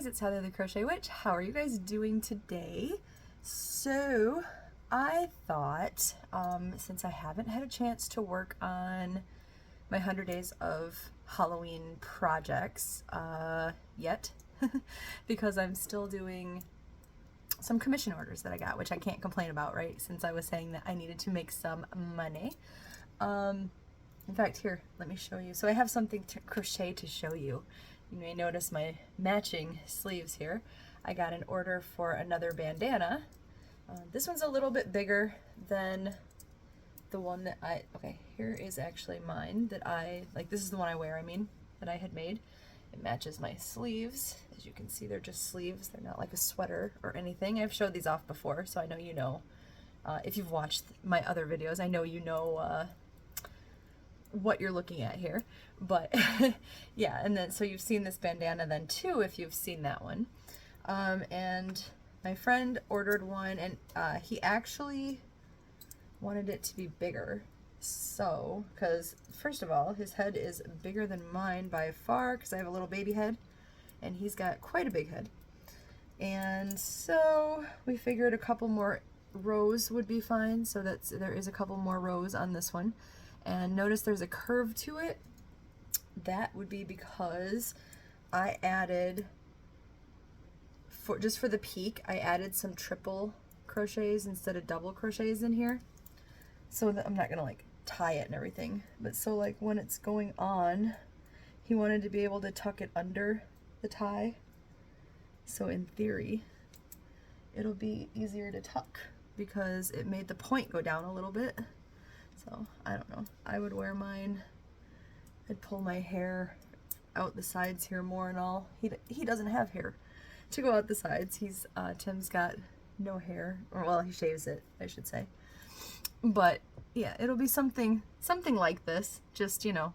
guys, it's Heather the Crochet Witch. How are you guys doing today? So I thought, since I haven't had a chance to work on my 100 days of Halloween projects yet, because I'm still doing some commission orders that I got, which I can't complain about, right? Since I was saying that I needed to make some money. In fact, here, let me show you. So I have something to crochet to show you. You may notice my matching sleeves here. I got an order for another bandana. This one's a little bit bigger than the one that okay, here is actually mine that this is the one I wear, that I had made. It matches my sleeves. As you can see, they're just sleeves. They're not like a sweater or anything. I've showed these off before, so I know you know. If you've watched my other videos, I know you know what you're looking at here. But yeah, and then so you've seen this bandana then too, if you've seen that one. And my friend ordered one, and he actually wanted it to be bigger. So, because first of all, his head is bigger than mine by far, because I have a little baby head, and he's got quite a big head. And so we figured a couple more rows would be fine, so there is a couple more rows on this one. And notice there's a curve to it. That would be because I added, just for the peak, I added some triple crochets instead of double crochets in here. So that I'm not gonna like tie it and everything, but so like when it's going on, he wanted to be able to tuck it under the tie. So in theory, it'll be easier to tuck because it made the point go down a little bit. So I don't know, I would wear mine. I'd pull my hair out the sides here more and all. He doesn't have hair to go out the sides. Tim's got no hair, or well, he shaves it, I should say. But yeah, it'll be something like this, just, you know,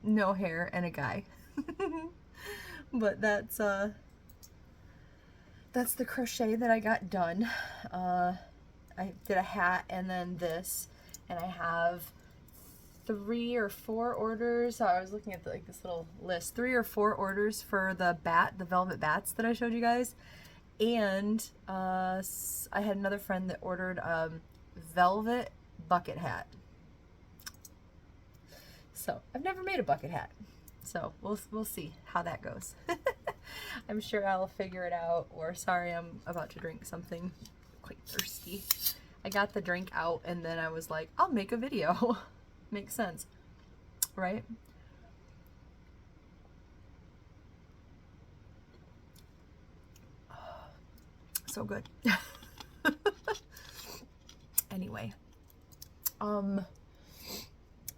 no hair and a guy. But that's the crochet that I got done. I did a hat and then this, and I have 3 or 4 orders. So I was looking at this little list, 3 or 4 orders for the velvet bats that I showed you guys. And I had another friend that ordered velvet bucket hat. So I've never made a bucket hat, so we'll see how that goes. I'm sure I'll figure it out. Or sorry, I'm about to drink something, quite thirsty. I got the drink out and then I was like, I'll make a video. Makes sense, right? So good. Anyway,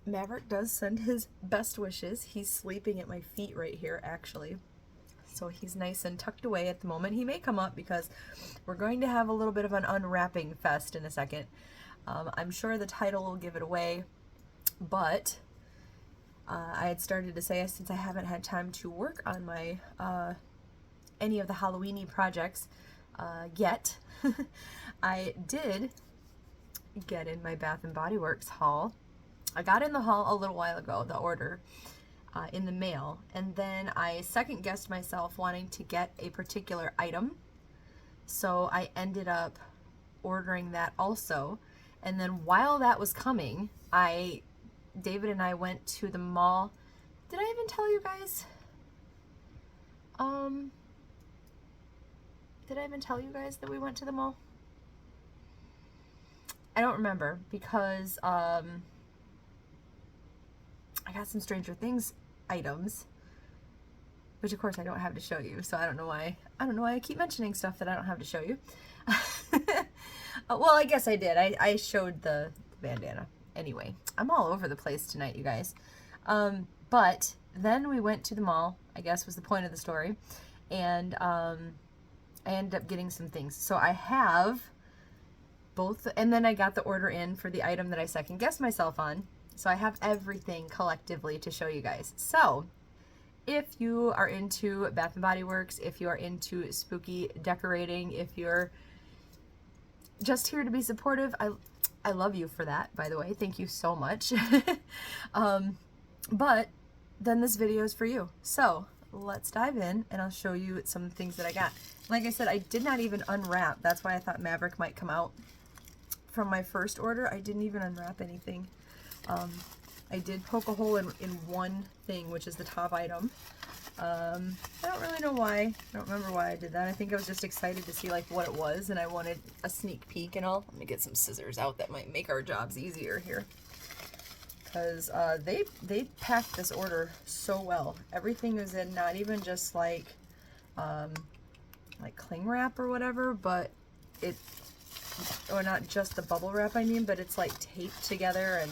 Maverick does send his best wishes. He's sleeping at my feet right here, actually. So he's nice and tucked away at the moment. He may come up because we're going to have a little bit of an unwrapping fest in a second. I'm sure the title will give it away, but I had started to say, since I haven't had time to work on my any of the Halloween-y projects yet, I did get in my Bath and Bodyworks haul. I got in the haul a little while ago, the order, in the mail, and then I second guessed myself wanting to get a particular item, so I ended up ordering that also. And then while that was coming, David and I went to the mall. Did I even tell you guys? Did I even tell you guys that we went to the mall? I don't remember, because I got some Stranger Things items, which of course I don't have to show you, so I don't know why I keep mentioning stuff that I don't have to show you. Well, I guess I did. I showed the bandana. Anyway, I'm all over the place tonight, you guys. But then we went to the mall, I guess was the point of the story, and I ended up getting some things. So I have both, and then I got the order in for the item that I second guessed myself on. So I have everything collectively to show you guys. So if you are into Bath and Body Works, if you are into spooky decorating, if you're just here to be supportive, I love you for that, by the way. Thank you so much. But then this video is for you. So let's dive in and I'll show you some things that I got. Like I said, I did not even unwrap. That's why I thought Maverick might come out. From my first order, I didn't even unwrap anything. I did poke a hole in one thing, which is the top item. I don't really know why. I don't remember why I did that. I think I was just excited to see like what it was, and I wanted a sneak peek and all. Let me get some scissors out that might make our jobs easier here. Because they packed this order so well. Everything was in, not even just like cling wrap or whatever, but it, or not just the bubble wrap I mean, but it's like taped together, and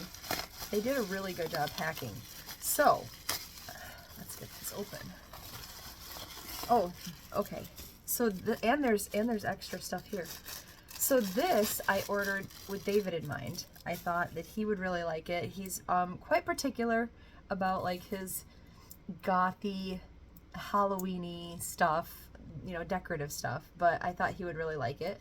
they did a really good job packing. So let's get this open. Oh, okay. So and there's extra stuff here. So this I ordered with David in mind. I thought that he would really like it. He's quite particular about like his gothy, Halloween-y stuff, you know, decorative stuff, but I thought he would really like it.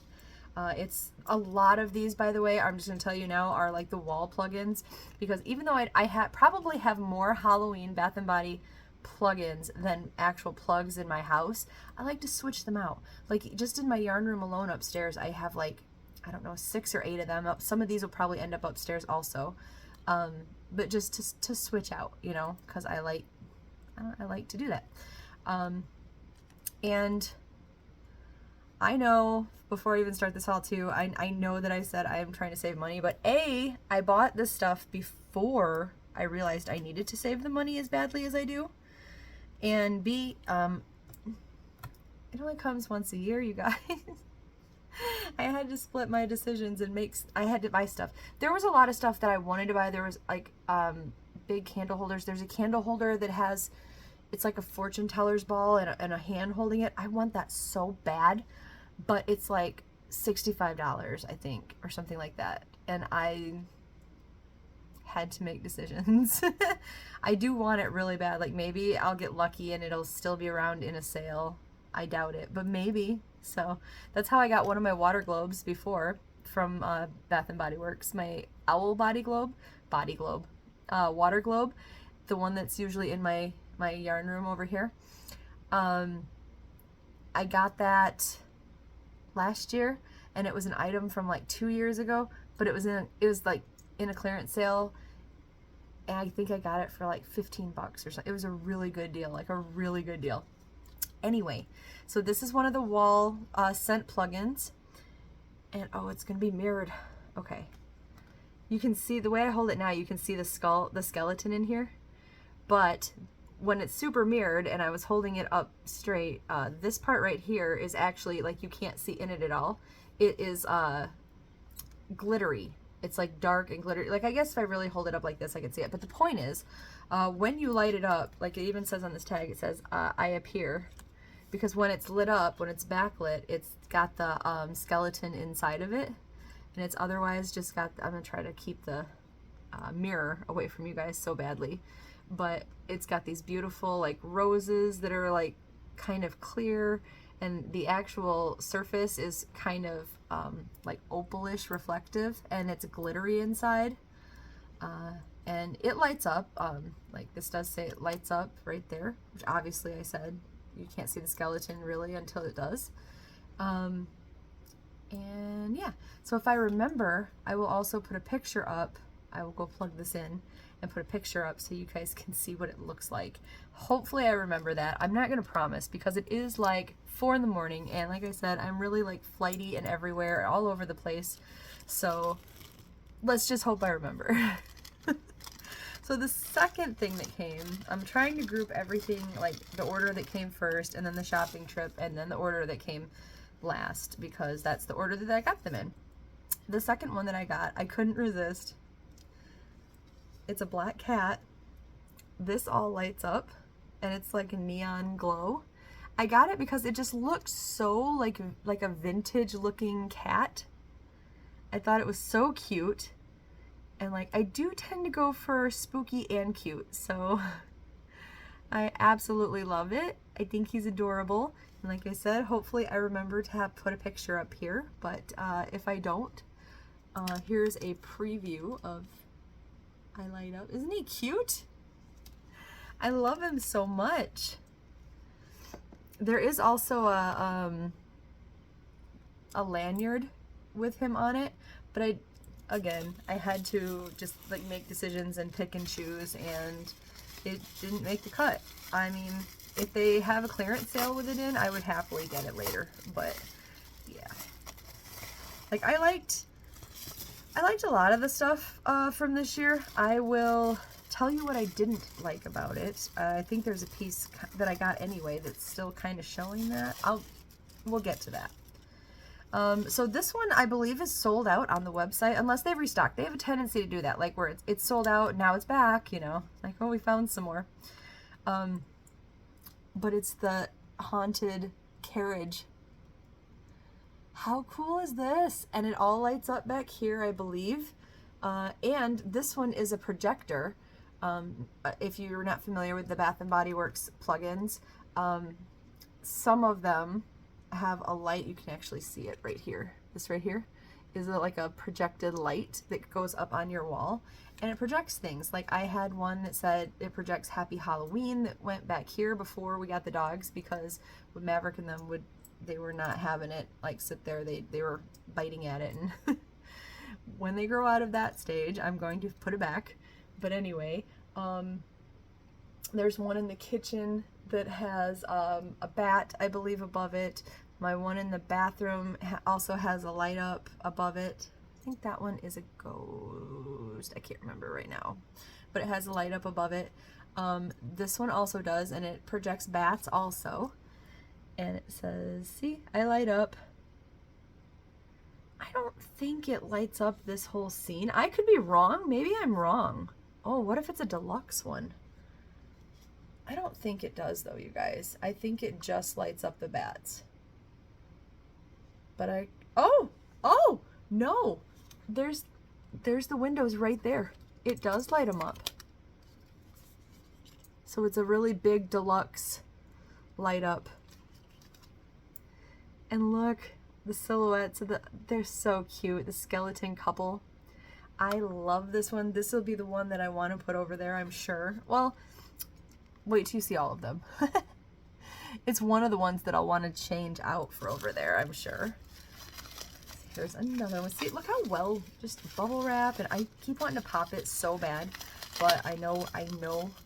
It's a lot of these, by the way, I'm just going to tell you now, are like the wall plugins, because even though I probably have more Halloween Bath & Body plugins than actual plugs in my house, I like to switch them out. Like just in my yarn room alone upstairs, I have like, I don't know, 6 or 8 of them. Some of these will probably end up upstairs also, but just to switch out, you know, because I like to do that. And I know, before I even start this haul too, I know that I said I am trying to save money, but A, I bought this stuff before I realized I needed to save the money as badly as I do. And B, it only comes once a year, you guys. I had to split my decisions and I had to buy stuff. There was a lot of stuff that I wanted to buy. There was like big candle holders. There's a candle holder that has, it's like a fortune teller's ball and a hand holding it. I want that so bad, but it's like $65, I think, or something like that. And I had to make decisions. I do want it really bad. Like maybe I'll get lucky and it'll still be around in a sale. I doubt it, but maybe. So that's how I got one of my water globes before from Bath & Body Works. My owl water globe, the one that's usually in my yarn room over here. I got that last year, and it was an item from like 2 years ago, but it was like in a clearance sale, and I think I got it for like 15 bucks or something. It was a really good deal, like a really good deal. Anyway, so this is one of the wall scent plugins, and oh, it's gonna be mirrored. Okay, you can see the way I hold it now, you can see the skeleton in here, but when it's super mirrored and I was holding it up straight, this part right here is actually like, you can't see in it at all. It is glittery. It's like dark and glittery. Like I guess if I really hold it up like this, I can see it. But the point is, when you light it up, like it even says on this tag, it says I appear, because when it's lit up, when it's backlit, it's got the skeleton inside of it, and it's otherwise just got, I'm gonna try to keep the mirror away from you guys so badly, but it's got these beautiful like roses that are like kind of clear, and the actual surface is kind of like opalish reflective, and it's glittery inside, and it lights up, like this does say it lights up right there, which obviously I said you can't see the skeleton really until it does. And yeah, so if I remember, I will also put a picture up. I will go plug this in and put a picture up so you guys can see what it looks like. Hopefully I remember that. I'm not gonna promise, because it is like 4 in the morning, and like I said, I'm really like flighty and everywhere, all over the place. So let's just hope I remember. So the second thing that came, I'm trying to group everything, like the order that came first, and then the shopping trip, and then the order that came last, because that's the order that I got them in. The second one that I got, I couldn't resist. It's a black cat. This all lights up, and it's like a neon glow. I got it because it just looked so like a vintage looking cat. I thought it was so cute. And like, I do tend to go for spooky and cute, so I absolutely love it. I think he's adorable. And like I said, hopefully I remember to put a picture up here, but if I don't, here's a preview of I light up. Isn't he cute? I love him so much. There is also a lanyard with him on it, but again, I had to just like make decisions and pick and choose, and it didn't make the cut. I mean, if they have a clearance sale with it in, I would happily get it later, but yeah. Like, I liked a lot of the stuff from this year. I will tell you what I didn't like about it. I think there's a piece that I got anyway that's still kind of showing that. We'll get to that. So this one, I believe, is sold out on the website, unless they've restocked. They have a tendency to do that, like where it's sold out, now it's back, you know, like, oh, we found some more. But it's the Haunted Carriage. How cool is this? And it all lights up back here, I believe. And this one is a projector. If you're not familiar with the Bath & Body Works plugins, some of them have a light. You can actually see it right here. This right here is like a projected light that goes up on your wall, and it projects things. Like, I had one that said it projects Happy Halloween that went back here before we got the dogs, because with Maverick and them, they were not having it like sit there. They were biting at it, and when they grow out of that stage, I'm going to put it back. But anyway, there's one in the kitchen that has a bat, I believe, above it. My one in the bathroom also has a light up above it. I think that one is a ghost. I can't remember right now, but it has a light up above it. This one also does, and it projects bats also. And it says, see, I light up. I don't think it lights up this whole scene. I could be wrong. Maybe I'm wrong. Oh, what if it's a deluxe one? I don't think it does, though, you guys. I think it just lights up the bats. But oh, no. There's the windows right there. It does light them up. So it's a really big deluxe light up. And look, the silhouettes of they're so cute. The skeleton couple. I love this one. This will be the one that I want to put over there, I'm sure. Well, wait till you see all of them. It's one of the ones that I'll want to change out for over there, I'm sure. Here's another one. See, look how well, just bubble wrap, and I keep wanting to pop it so bad, but I know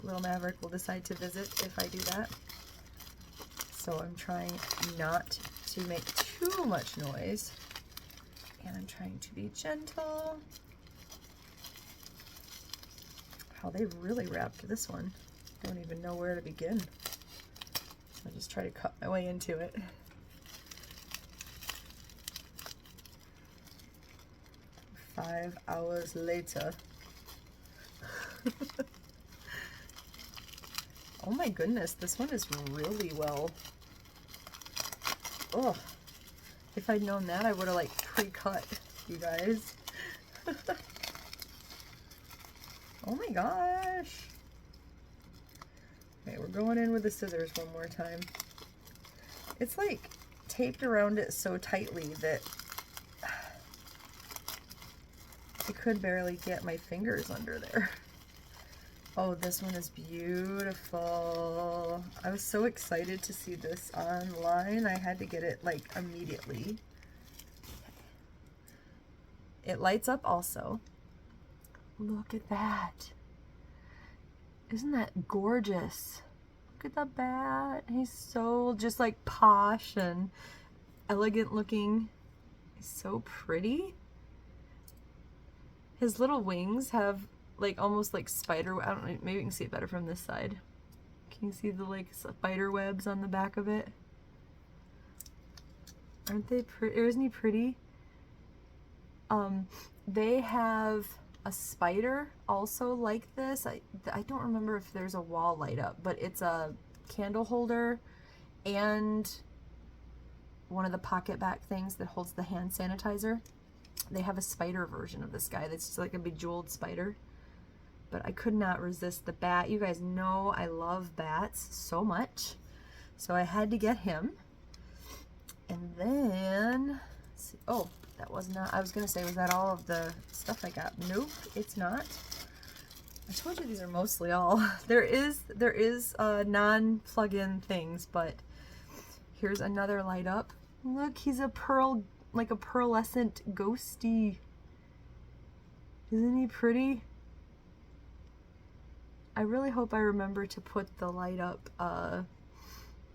little Maverick will decide to visit if I do that. So I'm trying not to make too much noise, and I'm trying to be gentle. How they really wrapped this one. I don't even know where to begin. I'll just try to cut my way into it. Five hours later. Oh my goodness, this one is really well. Oh, if I'd known that, I would have like pre-cut, you guys. Oh my gosh. Okay, we're going in with the scissors one more time. It's like taped around it so tightly that I could barely get my fingers under there. Oh, this one is beautiful. I was so excited to see this online. I had to get it like immediately. It lights up also. Look at that. Isn't that gorgeous? Look at the bat. He's so just like posh and elegant looking. He's so pretty. His little wings have like almost like spider, I don't know, maybe you can see it better from this side. Can you see the like spider webs on the back of it? Aren't they pretty? Isn't he pretty? They have a spider also like this. I don't remember if there's a wall light up, but it's a candle holder and one of the pocket back things that holds the hand sanitizer. They have a spider version of this guy that's just like a bejeweled spider. But I could not resist the bat. You guys know I love bats so much. So I had to get him. And then, let's see. Oh, that was not, I was going to say, was that all of the stuff I got? Nope, it's not. I told you these are mostly all. There is non-plug-in things, but Here's another light up. Look, he's a pearl, like a pearlescent ghosty. Isn't he pretty? I really hope I remember to put the light up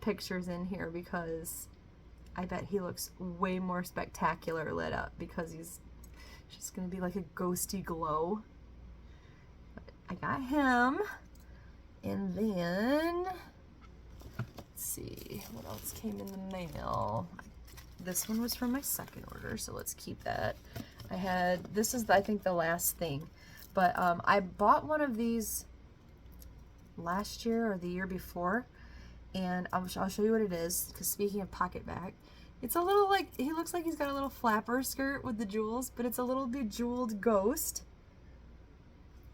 pictures in here, because I bet he looks way more spectacular lit up, because he's just gonna be like a ghosty glow. But I got him. And then, let's see, what else came in the mail? This one was from my second order, so let's keep that. I had, this is I think the last thing, but I bought one of these last year or the year before, and I'll show you what it is, because speaking of pocket bag, it's a little like, he looks like he's got a little flapper skirt with the jewels, but it's a little bejeweled ghost.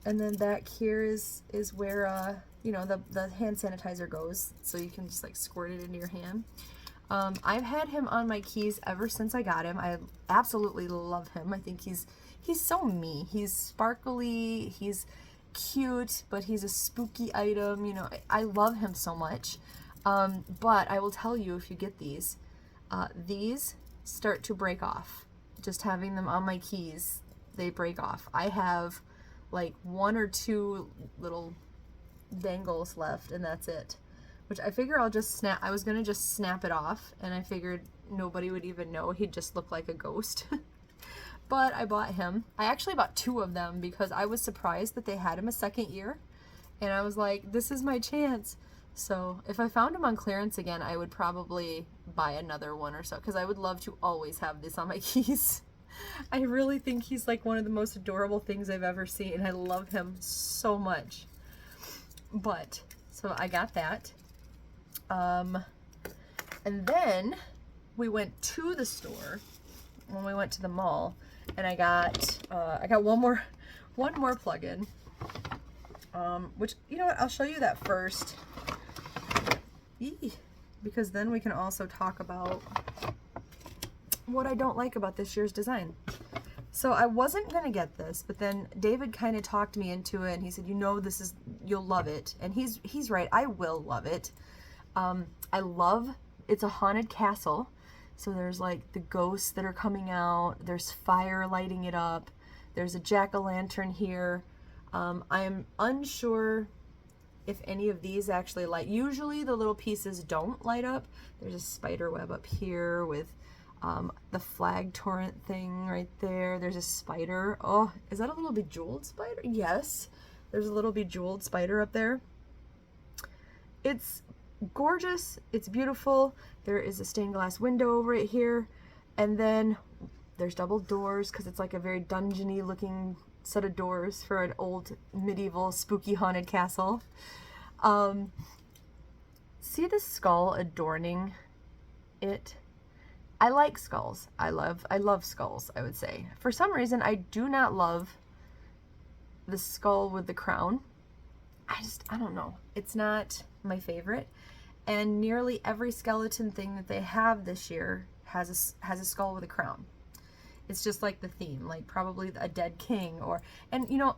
And then back here is where you know, the hand sanitizer goes, so you can just like squirt it into your hand. I've had him on my keys ever since I got him. I absolutely love him. I think he's so me. He's sparkly, he's cute, but he's a spooky item. You know, I love him so much. But I will tell you, if you get these start to break off. Just having them on my keys, they break off. I have like 1 or 2 little dangles left, and that's it. Which I figure I'll just snap. I was gonna just snap it off, and I figured nobody would even know. He'd just look like a ghost. But I bought him. I actually bought 2 of them because I was surprised that they had him a second year, and I was like, this is my chance. So if I found him on clearance again, I would probably buy another one or so, because I would love to always have this on my keys. I really think he's like one of the most adorable things I've ever seen. I love him so much. But so I got that. And then we went to the store when we went to the mall, and I got one more plug-in. Which, you know what, I'll show you that first. Eee, because then we can also talk about what I don't like about this year's design. So I wasn't gonna get this, but then David kind of talked me into it, and he said, you know, you'll love it. And he's right, I will love it. It's a haunted castle. So there's like the ghosts that are coming out, there's fire lighting it up, there's a jack-o'-lantern here. I'm unsure if any of these actually light. Usually the little pieces don't light up. There's a spider web up here with the flag torrent thing right there. There's a spider. Oh, is that a little bejeweled spider? Yes, there's a little bejeweled spider up there. It's gorgeous, it's beautiful. There is a stained glass window right here, and then there's double doors because it's like a very dungeony looking set of doors for an old medieval spooky haunted castle. See the skull adorning it? I like skulls. I love skulls, I would say. For some reason, I do not love the skull with the crown. I don't know. It's not my favorite. And nearly every skeleton thing that they have this year has a skull with a crown. It's just like the theme, like probably a dead king, and you know,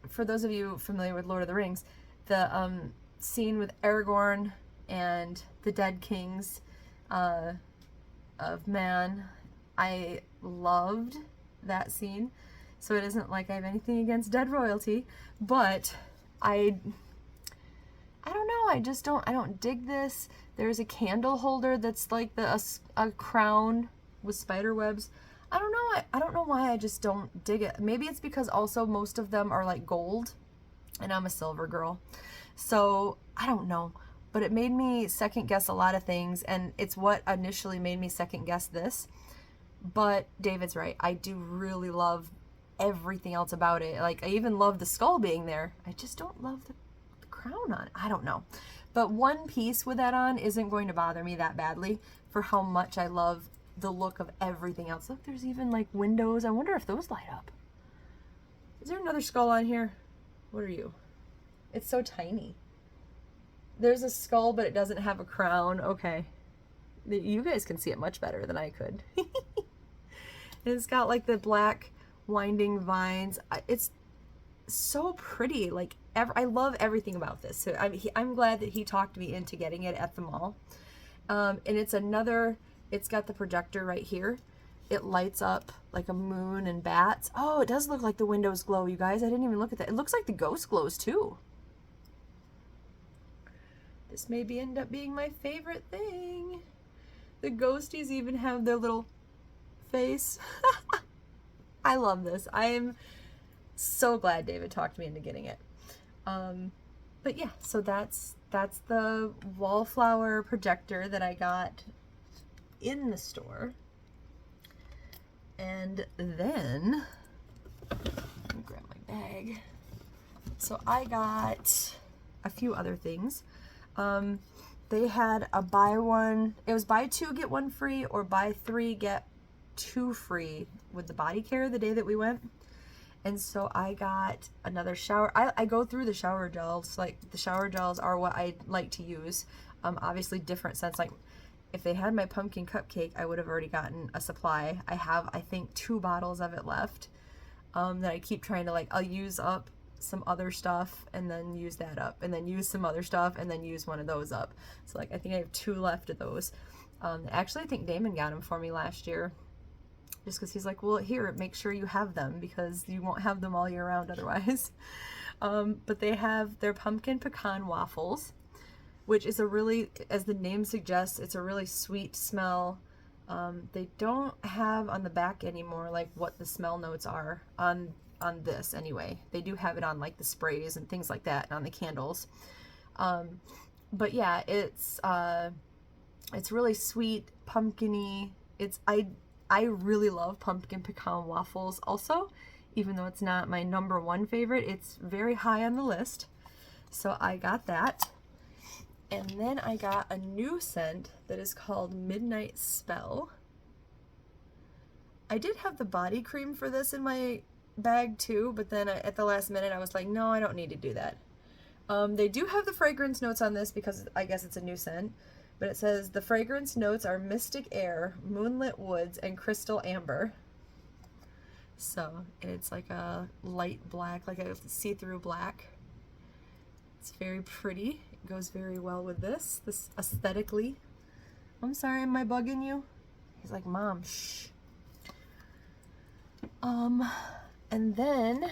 for those of you familiar with Lord of the Rings, the scene with Aragorn and the dead kings of Man, I loved that scene. So it isn't like I have anything against dead royalty, but I don't know, I don't dig this. There's a candle holder that's like a crown with spider webs. I don't know why I just don't dig it. Maybe it's because also most of them are like gold, and I'm a silver girl. So I don't know, but it made me second guess a lot of things, and it's what initially made me second guess this. But David's right. I do really love everything else about it. Like, I even love the skull being there. I just don't love the crown on. I don't know. But one piece with that on isn't going to bother me that badly for how much I love the look of everything else. Look, there's even like windows. I wonder if those light up. Is there another skull on here? What are you? It's so tiny. There's a skull, but it doesn't have a crown. Okay. You guys can see it much better than I could. It's got like the black winding vines. It's so pretty. Like, I love everything about this. So I'm glad that he talked me into getting it at the mall. And it's got the projector right here. It lights up like a moon and bats. Oh, it does look like the windows glow, you guys. I didn't even look at that. It looks like the ghost glows too. This may end up being my favorite thing. The ghosties even have their little face. I love this. I am so glad David talked me into getting it. But yeah, so that's the wallflower projector that I got in the store. And then, let me grab my bag. So I got a few other things. They had a buy one, it was buy two, get one free, or buy three, get two free with the body care the day that we went. And so I got another shower. I go through the shower gels. Like, the shower gels are what I like to use. Obviously different scents. Like, if they had my pumpkin cupcake, I would have already gotten a supply. I have, I think, 2 bottles of it left that I keep trying to, like, I'll use up some other stuff and then use that up, and then use some other stuff and then use one of those up. So, like, I think I have 2 left of those. Actually, I think Damon got them for me last year. Just because he's like, well, here, make sure you have them because you won't have them all year round otherwise. But they have their pumpkin pecan waffles, which is a really, as the name suggests, it's a really sweet smell. They don't have on the back anymore like what the smell notes are on this anyway. They do have it on like the sprays and things like that and on the candles. But yeah, it's really sweet, pumpkin-y. I really love pumpkin pecan waffles also, even though it's not my #1 favorite. It's very high on the list. So I got that. And then I got a new scent that is called Midnight Spell. I did have the body cream for this in my bag too, but then at the last minute I was like, no, I don't need to do that. They do have the fragrance notes on this because I guess it's a new scent. But it says, the fragrance notes are mystic air, moonlit woods, and crystal amber. So it's like a light black, like a see-through black. It's very pretty. It goes very well with this aesthetically. I'm sorry, am I bugging you? He's like, Mom, shh. And then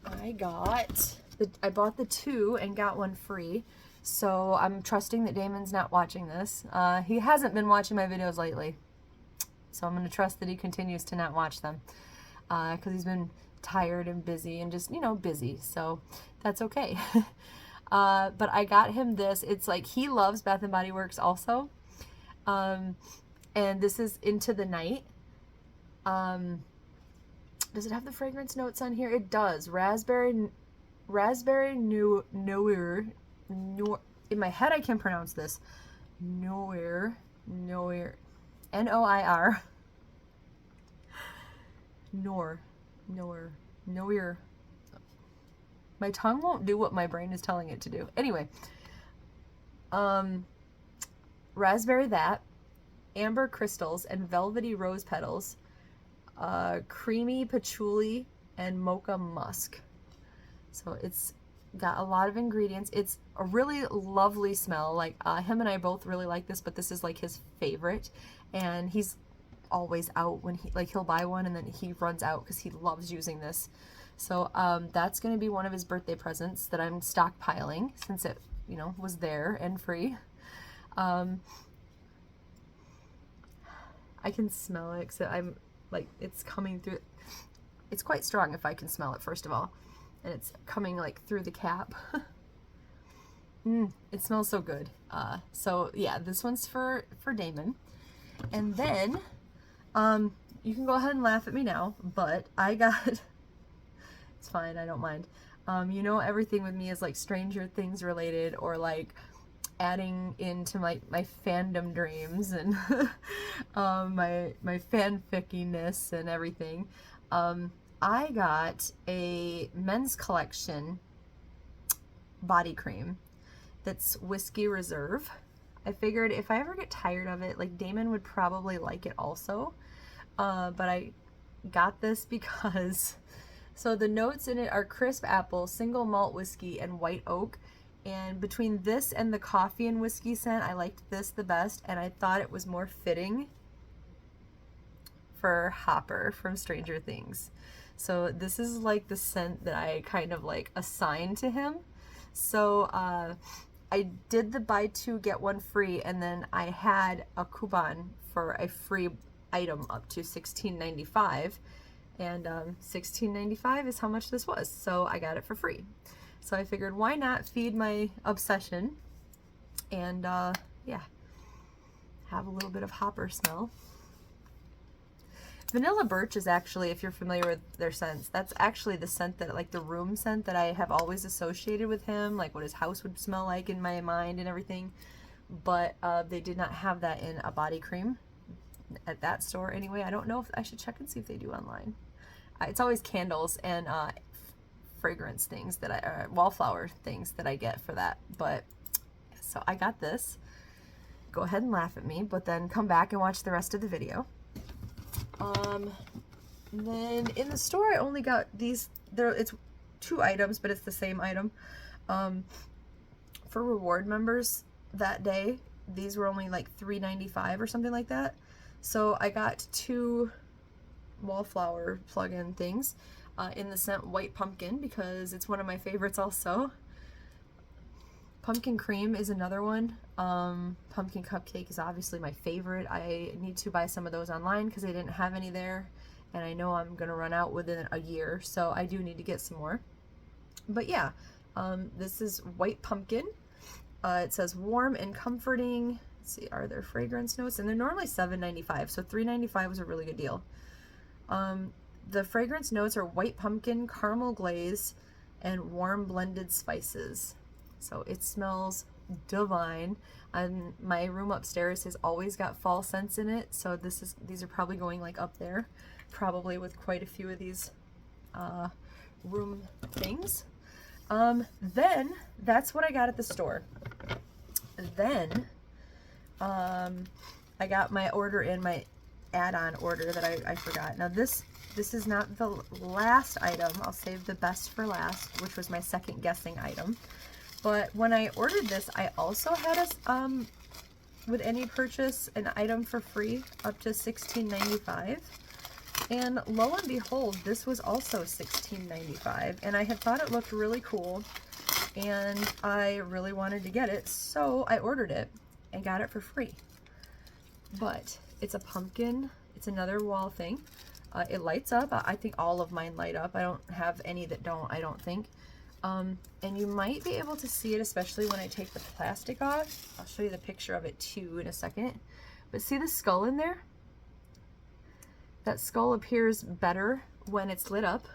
I bought the 2 and got 1 free. So I'm trusting that Damon's not watching this. He hasn't been watching my videos lately. So I'm going to trust that he continues to not watch them. Because he's been tired and busy and just, busy. So that's okay. But I got him this. It's like, he loves Bath & Body Works also. And this is Into the Night. Does it have the fragrance notes on here? It does. Raspberry Noir. In my head I can pronounce this. Noir. N-O-I-R. Noir. My tongue won't do what my brain is telling it to do. Anyway. Raspberry that. Amber crystals and velvety rose petals. Creamy patchouli and mocha musk. So it's got a lot of ingredients. It's a really lovely smell. Like, him and I both really like this, but this is like his favorite. And he's always out when he'll buy one and then he runs out because he loves using this. So that's going to be one of his birthday presents that I'm stockpiling since it, was there and free. I can smell it because I'm like, it's coming through. It's quite strong if I can smell it, first of all. And it's coming like through the cap. It smells so good. So yeah, this one's for Damon. And then, you can go ahead and laugh at me now, but I got, it's fine, I don't mind. Everything with me is like Stranger Things related, or like adding into my fandom dreams and my fanfickiness and everything. I got a men's collection body cream that's Whiskey Reserve. I figured if I ever get tired of it, like, Damon would probably like it also. But I got this because, so the notes in it are crisp apple, single malt whiskey, and white oak. And between this and the coffee and whiskey scent, I liked this the best, and I thought it was more fitting for Hopper from Stranger Things. So this is like the scent that I kind of like assigned to him. So I did the buy two get one free, and then I had a coupon for a free item up to $16.95, and $16.95 is how much this was, so I got it for free. So I figured, why not feed my obsession and yeah, have a little bit of Hopper smell. Vanilla Birch is actually, if you're familiar with their scents, that's actually the scent that, like the room scent that I have always associated with him, like what his house would smell like in my mind and everything. But they did not have that in a body cream at that store anyway. I don't know if I should check and see if they do online. It's always candles and fragrance things that wallflower things that I get for that. But so I got this. Go ahead and laugh at me, but then come back and watch the rest of the video. Then in the store I only got these, it's 2 items, but it's the same item. For reward members that day, these were only like $3.95 or something like that. So I got 2 wallflower plug-in things in the scent White Pumpkin, because it's one of my favorites also. Pumpkin Cream is another one. Pumpkin Cupcake is obviously my favorite. I need to buy some of those online because they didn't have any there, and I know I'm gonna run out within a year, so I do need to get some more. But yeah, this is White Pumpkin. It says warm and comforting. Let's see, are there fragrance notes? And they're normally $7.95, so $3.95 was a really good deal. The fragrance notes are white pumpkin, caramel glaze, and warm blended spices. So it smells divine. And my room upstairs has always got fall scents in it, so these are probably going like up there, probably with quite a few of these room things. Then that's what I got at the store. Then I got my order in, my add-on order that I forgot. Now this is not the last item. I'll save the best for last, which was my second guessing item. But when I ordered this, I also had with any purchase an item for free up to $16.95. And lo and behold, this was also $16.95. And I had thought it looked really cool, and I really wanted to get it, so I ordered it and got it for free. But it's a pumpkin. It's another wall thing. It lights up. I think all of mine light up. I don't have any that don't, I don't think. And you might be able to see it, especially when I take the plastic off. I'll show you the picture of it too in a second. But see the skull in there? That skull appears better when it's lit up.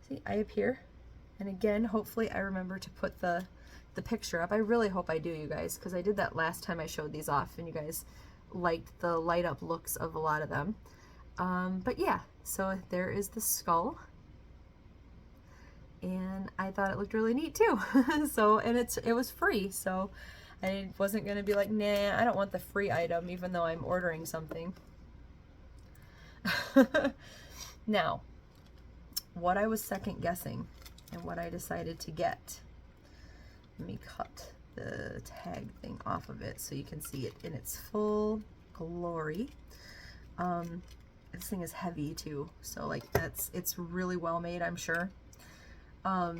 See, I appear. And again, hopefully I remember to put the picture up. I really hope I do, you guys, because I did that last time I showed these off and you guys liked the light up looks of a lot of them. But yeah, so there is the skull. And I thought it looked really neat too. So, and it was free, so I wasn't gonna be like, nah, I don't want the free item, even though I'm ordering something. Now, what I was second guessing and what I decided to get. Let me cut the tag thing off of it so you can see it in its full glory. This thing is heavy too, so like it's really well made, I'm sure. I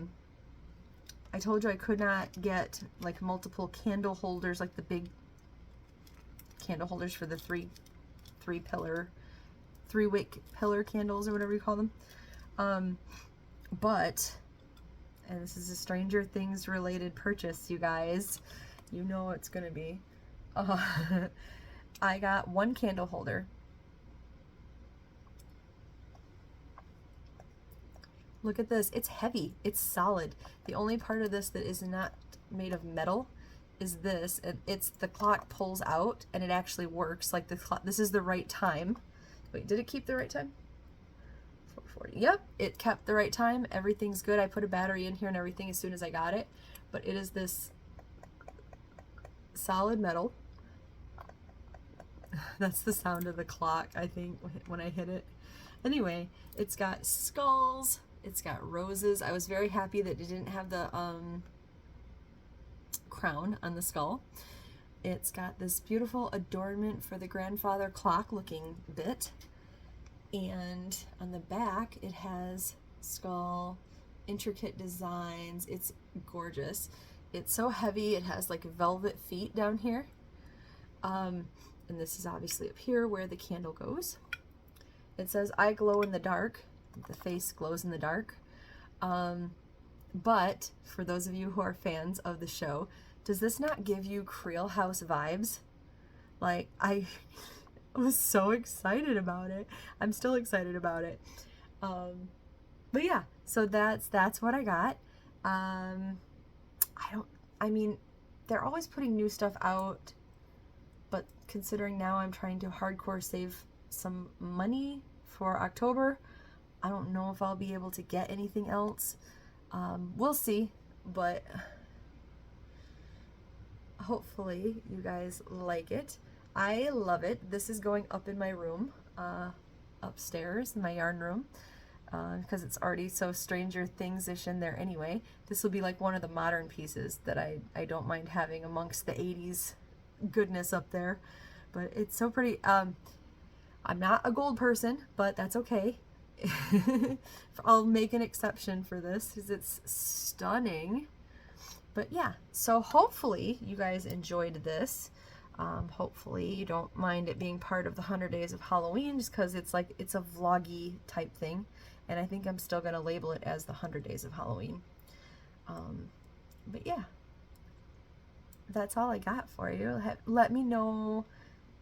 told you I could not get like multiple candle holders, like the big candle holders for the three wick pillar candles or whatever you call them. But, and this is a Stranger Things related purchase, you guys, you know it's gonna be. I got 1 candle holder. Look at this, it's heavy, it's solid. The only part of this that is not made of metal is this. It's the clock pulls out and it actually works. Like the clock, this is the right time. Wait, did it keep the right time? 4:40. Yep, it kept the right time. Everything's good. I put a battery in here and everything as soon as I got it. But it is this solid metal. That's the sound of the clock, I think, when I hit it. Anyway, it's got skulls. It's got roses. I was very happy that it didn't have the crown on the skull. It's got this beautiful adornment for the grandfather clock looking bit. And on the back, it has skull, intricate designs. It's gorgeous. It's so heavy, it has like velvet feet down here. And this is obviously up here where the candle goes. It says, I glow in the dark. The face glows in the dark. But for those of you who are fans of the show, does this not give you Creel House vibes? Like, I was so excited about it. I'm still excited about it. But yeah, so that's what I got. I mean, they're always putting new stuff out, but considering now I'm trying to hardcore save some money for October, I don't know if I'll be able to get anything else. We'll see, but hopefully you guys like it. I love it. This is going up in my room, upstairs in my yarn room, because it's already so Stranger Things-ish in there anyway. This will be like one of the modern pieces that I don't mind having amongst the 80s goodness up there. But it's so pretty. I'm not a gold person, but that's okay. I'll make an exception for this because it's stunning. But yeah, so hopefully you guys enjoyed this. Hopefully you don't mind it being part of the 100 Days of Halloween, just because it's like, it's a vloggy type thing, and I think I'm still going to label it as the 100 Days of Halloween. But yeah, that's all I got for you. Let me know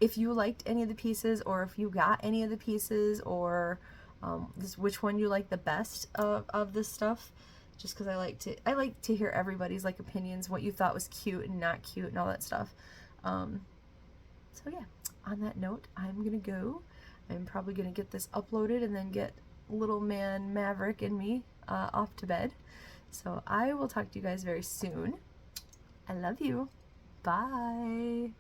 if you liked any of the pieces, or if you got any of the pieces, or which one you like the best of this stuff. Just because I like to hear everybody's like opinions, what you thought was cute and not cute and all that stuff. So yeah, on that note, I'm gonna go. I'm probably gonna get this uploaded and then get little man Maverick and me off to bed. So I will talk to you guys very soon. I love you. Bye.